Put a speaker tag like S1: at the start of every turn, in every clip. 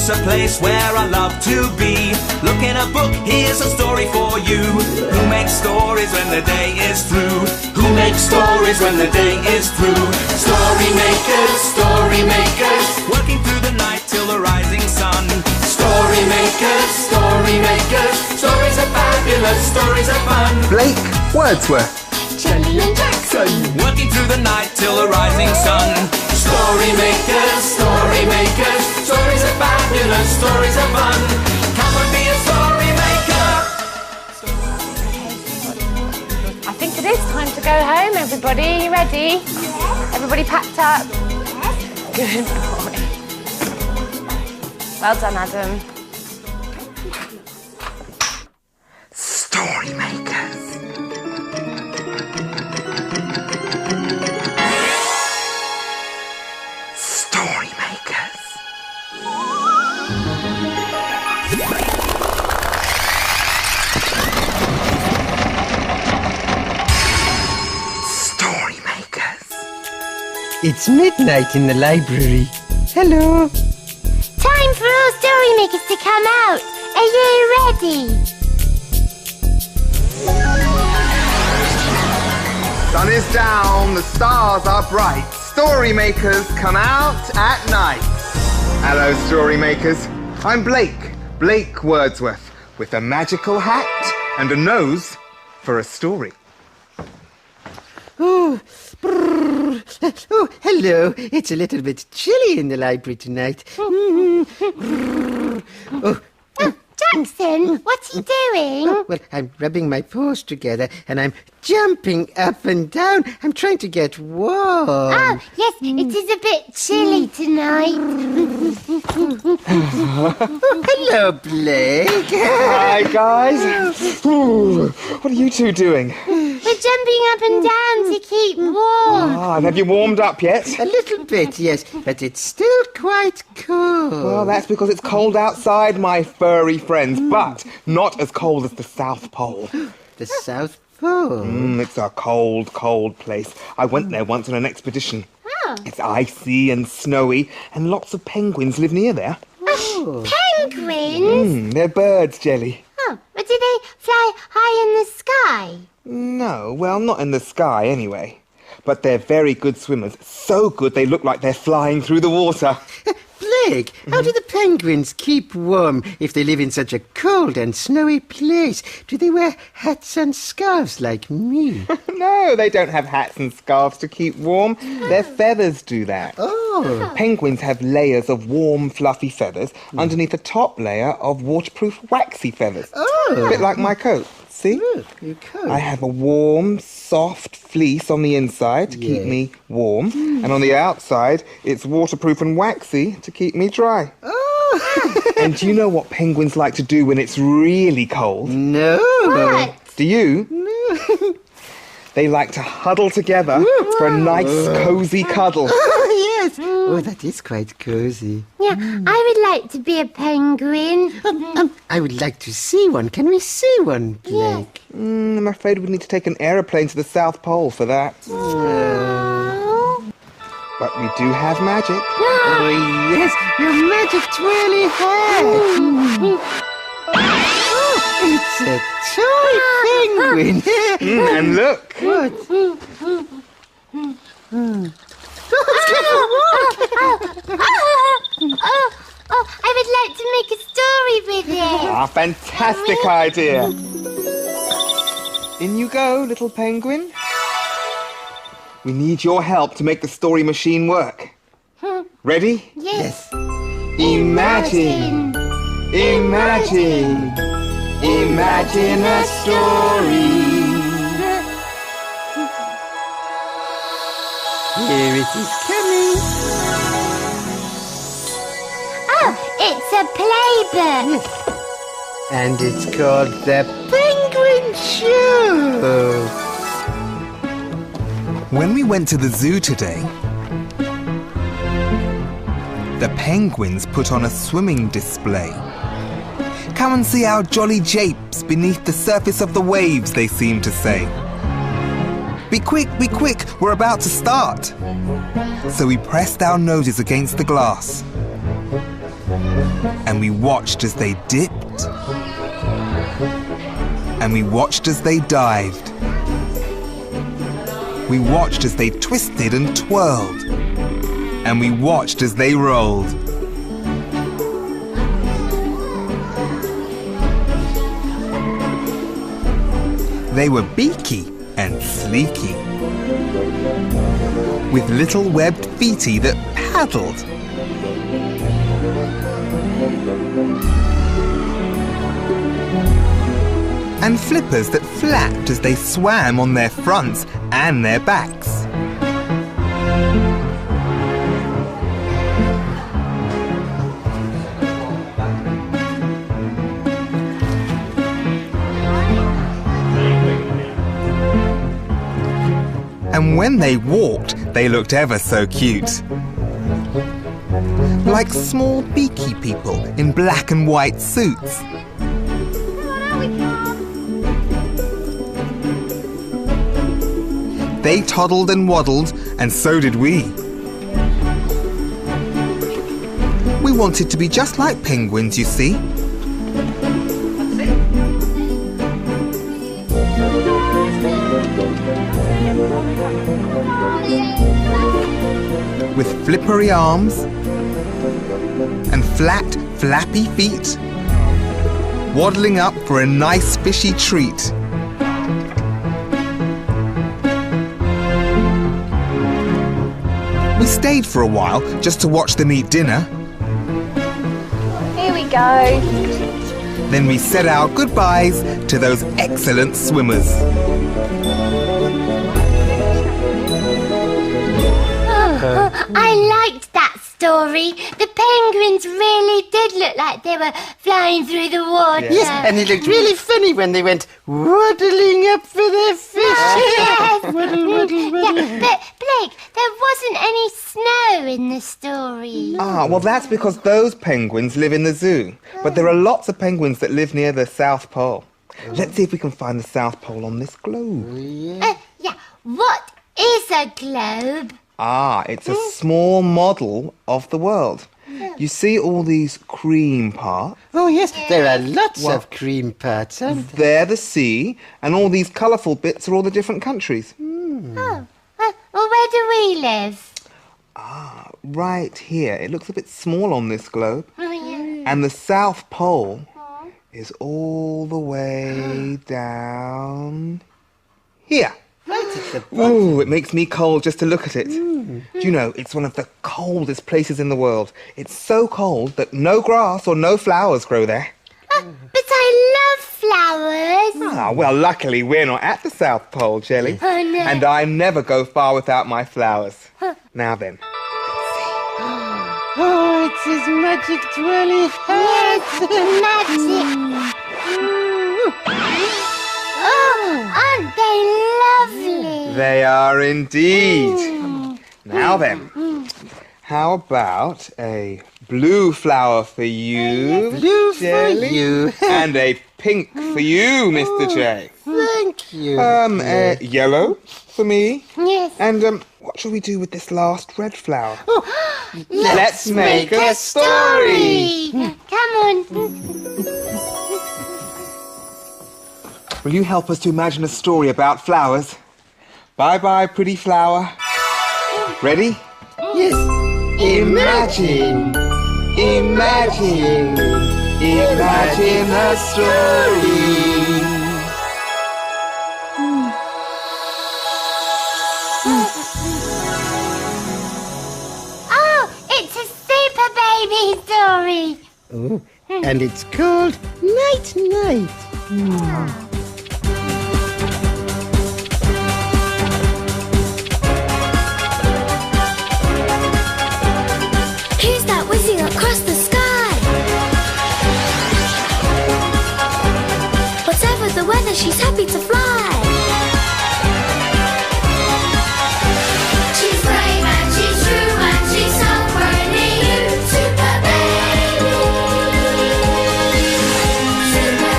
S1: It's a place where I love to be. Look in a book, here's a story for you. Who makes stories when the day is through? Who makes stories when the day is through? Story makers, working through the night till the rising sun. Story makers, stories are fabulous, stories are fun.
S2: Blake Wordsworth.
S3: Shelley and Jackson,
S1: working through the night till the rising sun. Story makers, stories are fabulous, stories are fun. Come and be a story maker.
S3: I think it is time to go home, everybody. Are you ready?
S4: Yes.
S3: Everybody packed up?
S4: Yes.
S3: Good boy. Well done, Adam.
S2: Story makers. Story makers. Story makers.
S5: It's midnight in the library. Hello.
S4: Time for all story makers to come out. Are you ready?
S2: Sun is down, the stars are bright. Story makers come out at night. Hello, story makers. I'm Blake Wordsworth, with a magical hat and a nose for a story.
S5: Oh, oh, hello. It's a little bit chilly in the library tonight.
S4: Jackson, what's he doing?
S5: Well, I'm rubbing my paws together and I'm jumping up and down. I'm trying to get warm.
S4: Oh, yes, it is a bit chilly tonight.
S5: Hello, Blake.
S2: Hi, guys. Ooh, what are you two doing?
S4: We're jumping up and down to keep warm.
S2: And have you warmed up yet?
S5: A little bit, yes, but it's still quite cold.
S2: Well, that's because it's cold outside, my furry friends, but not as cold as the South Pole.
S5: The South Pole?
S2: It's a cold, cold place. I went there once on an expedition.
S4: Oh.
S2: It's icy and snowy, and lots of penguins live near there.
S4: Penguins?
S2: They're birds, Jelly.
S4: Oh, but do they fly high in the sky?
S2: No, well, not in the sky anyway. But they're very good swimmers. So good they look like they're flying through the water.
S5: Blake, how do the penguins keep warm if they live in such a cold and snowy place? Do they wear hats and scarves like me?
S2: No, they don't have hats and scarves to keep warm. Their feathers do that.
S5: Oh.
S2: Penguins have layers of warm, fluffy feathers underneath a top layer of waterproof, waxy feathers.
S5: Oh.
S2: A bit like my coat. See?
S5: Look, your coat.
S2: I have a warm, soft fleece on the inside to keep me warm, and on the outside, it's waterproof and waxy to keep me dry.
S5: Oh.
S2: And do you know what penguins like to do when it's really cold?
S5: No.
S4: What?
S2: Do you?
S5: No.
S2: They like to huddle together for a nice, cosy cuddle.
S5: Oh, yes. Oh, that is quite cozy.
S4: Yeah, I would like to be a penguin.
S5: I would like to see one. Can we see one, Blake?
S2: I'm afraid we need to take an aeroplane to the South Pole for that.
S4: Oh.
S2: But we do have magic.
S5: Oh, yes. Your magic twirly hat. It's a toy penguin.
S2: And look.
S5: What?
S4: I would like to make a story with it.
S2: Ah, fantastic idea. In you go, little penguin. We need your help to make the story machine work. Ready?
S4: Yes.
S2: Imagine, imagine, imagine a story.
S5: Here it is coming.
S4: Oh, it's a playbook.
S5: And it's called The Penguin Show.
S2: When we went to the zoo today, the penguins put on a swimming display. Come and see our jolly japes beneath the surface of the waves, they seemed to say. Be quick, we're about to start. So we pressed our noses against the glass. And we watched as they dipped. And we watched as they dived. We watched as they twisted and twirled. And we watched as they rolled. They were beaky and sleeky, with little webbed feety that paddled. And flippers that flapped as they swam on their fronts and their backs. And when they walked, they looked ever so cute. Like small beaky people in black and white suits. They toddled and waddled, and so did we. We wanted to be just like penguins, you see. With flippery arms and flat, flappy feet, waddling up for a nice fishy treat. We stayed for a while just to watch them eat dinner.
S3: Here we go.
S2: Then we said our goodbyes to those excellent swimmers.
S4: I liked that story. The penguins really did look like they were flying through the water.
S5: Yes, and it looked really funny when they went waddling up for their fish.
S4: Yes.
S5: Waddle, waddle, waddle.
S4: Yeah, but Blake, there wasn't any snow in the story.
S2: Ah, well that's because those penguins live in the zoo. But there are lots of penguins that live near the South Pole. Let's see if we can find the South Pole on this globe.
S4: Yeah, what is a globe?
S2: Ah, it's a small model of the world. You see all these cream parts?
S5: Oh, yes, there are lots of cream parts, aren't there?
S2: They're the sea, and all these colourful bits are all the different countries.
S4: Oh, well, where do we live?
S2: Ah, right here. It looks a bit small on this globe.
S4: Oh, yeah.
S2: And the South Pole is all the way down here.
S5: Right at the bottom.
S2: Ooh, it makes me cold just to look at it. Do you know, it's one of the coldest places in the world. It's so cold that no grass or no flowers grow there.
S4: But I love flowers.
S2: Ah, well, luckily we're not at the South Pole, Jelly.
S4: Oh, no.
S2: And I never go far without my flowers. Now then.
S5: Oh, it's his magic twirly hat.
S4: Magic. Oh, aren't they lovely?
S2: They are indeed. Now then, how about a blue flower for you,
S5: Blue for
S2: Jelly?
S5: you.
S2: And a pink for you, Mr. J.
S5: Thank you.
S2: Yellow for me.
S4: Yes.
S2: And what shall we do with this last red flower?
S4: Let's
S2: make a story.
S4: Come on.
S2: Will you help us to imagine a story about flowers? Bye-bye, pretty flower. Ready?
S5: Yes.
S2: Imagine, imagine, imagine a story.
S4: Oh, it's a super baby story.
S5: Oh, and it's called Night Night.
S4: Who's that whizzing across the sky? Whatever the weather, she's happy to fly. She's brave and she's true and she's somewhere near you. Super baby. Super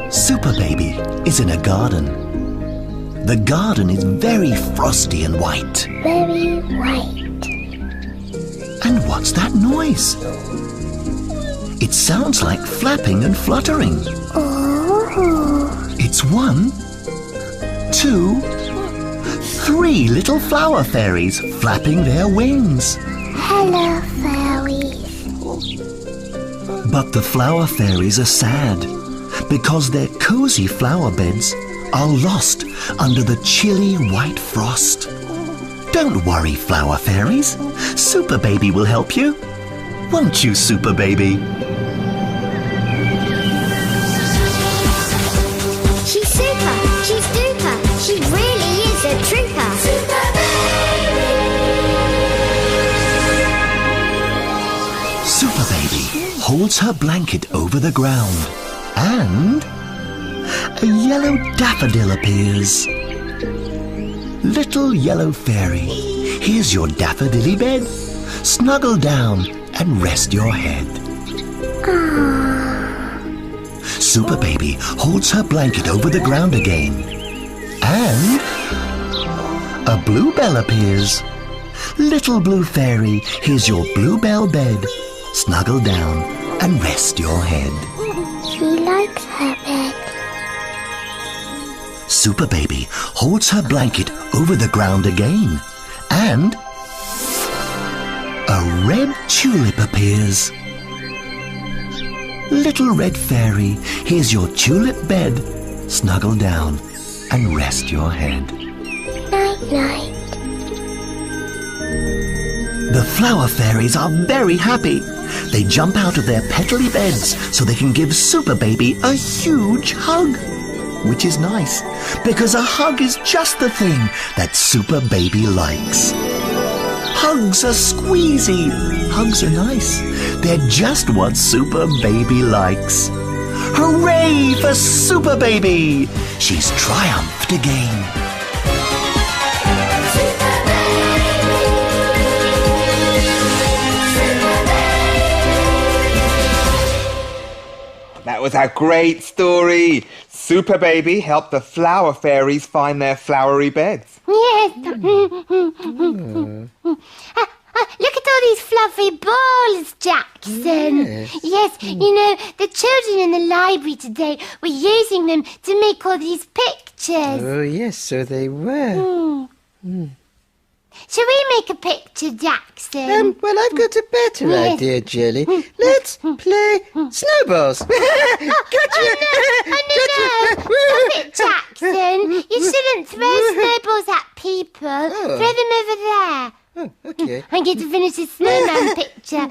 S4: baby.
S6: Super Baby is in a garden. The garden is very frosty and white.
S4: Very white.
S6: And what's that noise? It sounds like flapping and fluttering.
S4: Oh.
S6: It's 1, 2, 3 little flower fairies flapping their wings.
S4: Hello, fairies.
S6: But the flower fairies are sad because their cozy flower beds are lost under the chilly white frost. Don't worry, flower fairies. Super Baby will help you. Won't you, Super Baby?
S4: She's super, she's duper, she really is a trooper. Super Baby!
S6: Super Baby holds her blanket over the ground and a yellow daffodil appears. Little yellow fairy, here's your daffodilly bed. Snuggle down and rest your head. Super Baby holds her blanket over the ground again. And a bluebell appears. Little blue fairy, here's your bluebell bed. Snuggle down and rest your head.
S4: She likes her bed.
S6: Super Baby holds her blanket over the ground again. And a red tulip appears. Little red fairy, here's your tulip bed. Snuggle down and rest your head.
S4: Night, night.
S6: The flower fairies are very happy. They jump out of their petally beds so they can give Super Baby a huge hug. Which is nice, because a hug is just the thing that Super Baby likes. Hugs are squeezy. Hugs are nice. They're just what Super Baby likes. Hooray for Super Baby! She's triumphed again.
S2: That was a great story. Super Baby helped the flower fairies find their flowery beds.
S4: Yes. Look at all these fluffy balls, Jackson. Yes, you know, the children in the library today were using them to make all these pictures.
S5: Oh, yes, so they were.
S4: Shall we make a picture, Jackson?
S5: Well, I've got a better idea, Jelly. Let's play snowballs. Gotcha!
S4: Oh, no. Stop it, Jackson. You shouldn't throw snowballs at people. Throw them over there.
S5: Oh, okay.
S4: I'm going to finish this snowman picture.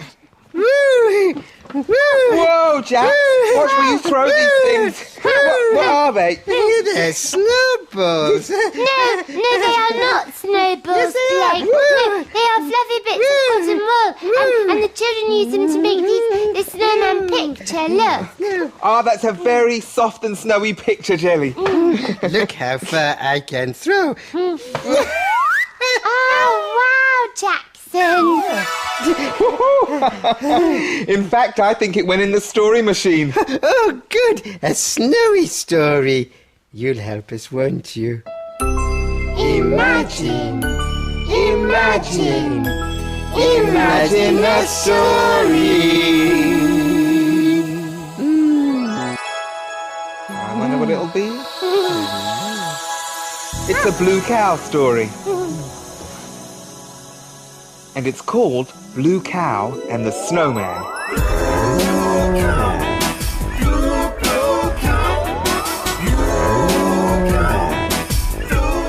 S2: Whoa, Jack! Watch where you throw these things. What are they?
S5: They're snowballs.
S4: No, they are not snowballs, Blake. No, they are fluffy bits of cotton wool. And the children use them to make this snowman picture. Look.
S2: Oh, that's a very soft and snowy picture, Jelly.
S5: Look how far I can throw.
S4: Oh, wow, Jackson.
S2: In fact, I think it went in the story machine.
S5: Oh, good. A snowy story. You'll help us, won't you?
S4: Imagine
S5: a story.
S2: I wonder what it'll be. It's a blue cow story. And it's called Blue Cow and the Snowman.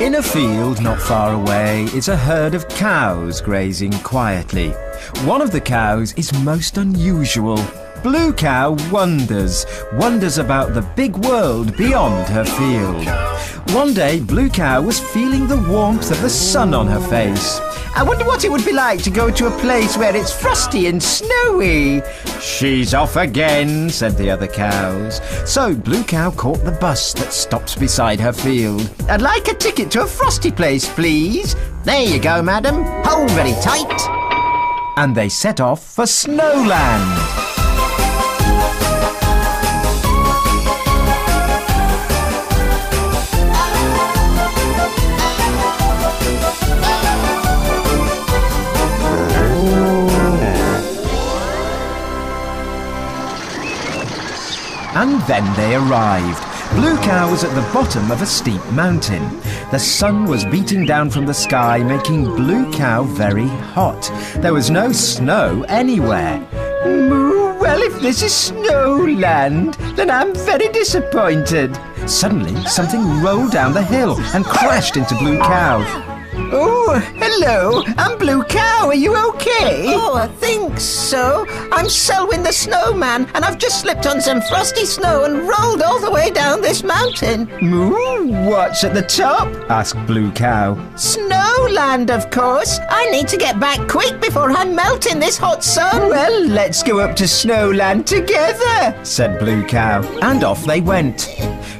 S7: In a field not far away is a herd of cows grazing quietly. One of the cows is most unusual. Blue Cow wonders about the big world beyond her field. One day, Blue Cow was feeling the warmth of the sun on her face. I wonder what it would be like to go to a place where it's frosty and snowy. She's off again, said the other cows. So Blue Cow caught the bus that stops beside her field. I'd like a ticket to a frosty place, please. There you go, madam. Hold very tight. And they set off for Snowland. And then they arrived. Blue Cow was at the bottom of a steep mountain. The sun was beating down from the sky, making Blue Cow very hot. There was no snow anywhere. Moo, well, if this is snowland, then I'm very disappointed. Suddenly, something rolled down the hill and crashed into Blue Cow.
S5: Oh, hello. I'm Blue Cow. Are you okay?
S8: Oh, I think so. I'm Selwyn the snowman, and I've just slipped on some frosty snow and rolled all the way down this mountain.
S7: Moo, what's at the top? Asked Blue Cow.
S8: Snowland, of course. I need to get back quick before I melt in this hot sun.
S7: Well, let's go up to Snowland together, said Blue Cow. And off they went.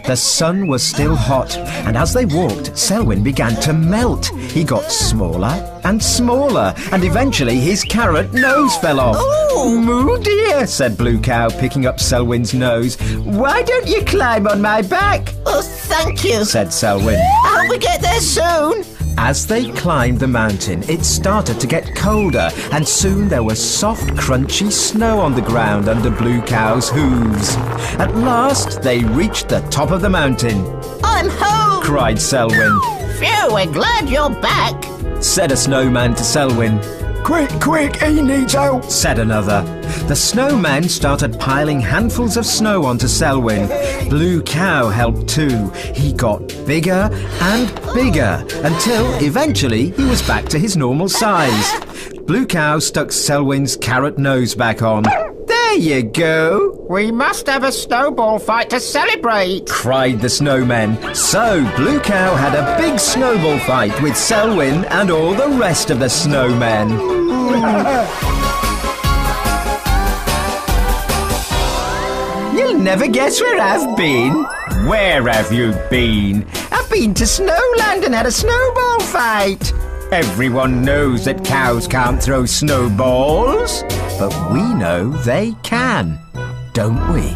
S7: The sun was still hot, and as they walked, Selwyn began to melt. He got smaller and smaller, and eventually his carrot nose fell off.
S8: Oh!
S7: Moo dear, said Blue Cow, picking up Selwyn's nose. Why don't you climb on my back?
S8: Oh, thank you,
S7: said Selwyn.
S8: I hope we get there soon.
S7: As they climbed the mountain, it started to get colder, and soon there was soft, crunchy snow on the ground under Blue Cow's hooves. At last, they reached the top of the mountain.
S8: I'm home,
S7: cried Selwyn.
S8: Phew, we're glad you're back,
S7: said a snowman to Selwyn. Quick, he needs help, said another. The snowmen started piling handfuls of snow onto Selwyn. Blue Cow helped too. He got bigger and bigger until eventually he was back to his normal size. Blue Cow stuck Selwyn's carrot nose back on. There you go,
S8: We must have a snowball fight to celebrate,
S7: cried the snowmen. So Blue Cow had a big snowball fight with Selwyn and all the rest of the snowmen. You'll never guess where I've been. Where have you been? I've been to Snowland and had a snowball fight. Everyone knows that cows can't throw snowballs, but we know they can, don't we?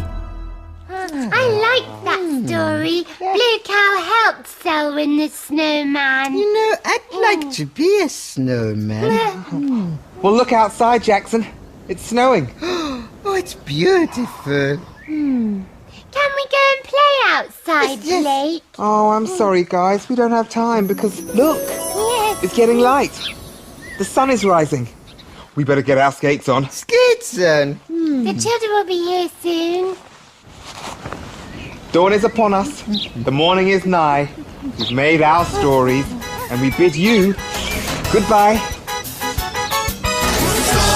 S4: I like that story. Blue Cow helped Selwyn the snowman.
S5: You know, I'd like to be a snowman.
S2: Well, look outside, Jackson. It's snowing.
S5: Oh, it's beautiful.
S4: Can we go and play outside,
S5: Yes.
S4: Blake?
S2: Oh, I'm sorry, guys. We don't have time because, look,
S4: Yes.
S2: it's getting light. The sun is rising. We better get our skates on.
S5: Skates on.
S4: The children will be here soon.
S2: Dawn is upon us. The morning is nigh. We've made our stories, and we bid you goodbye.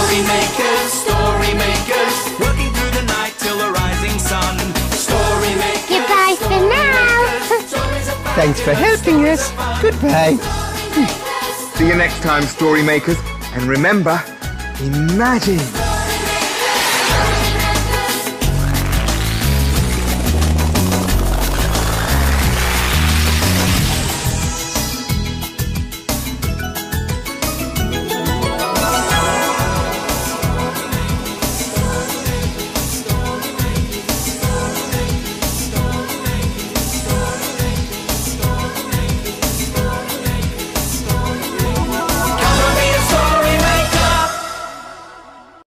S1: Story makers, working through the night till the rising sun. Story makers.
S4: Goodbye for now.
S5: Thanks for helping us. Goodbye.
S2: See you next time, story makers. And remember, imagine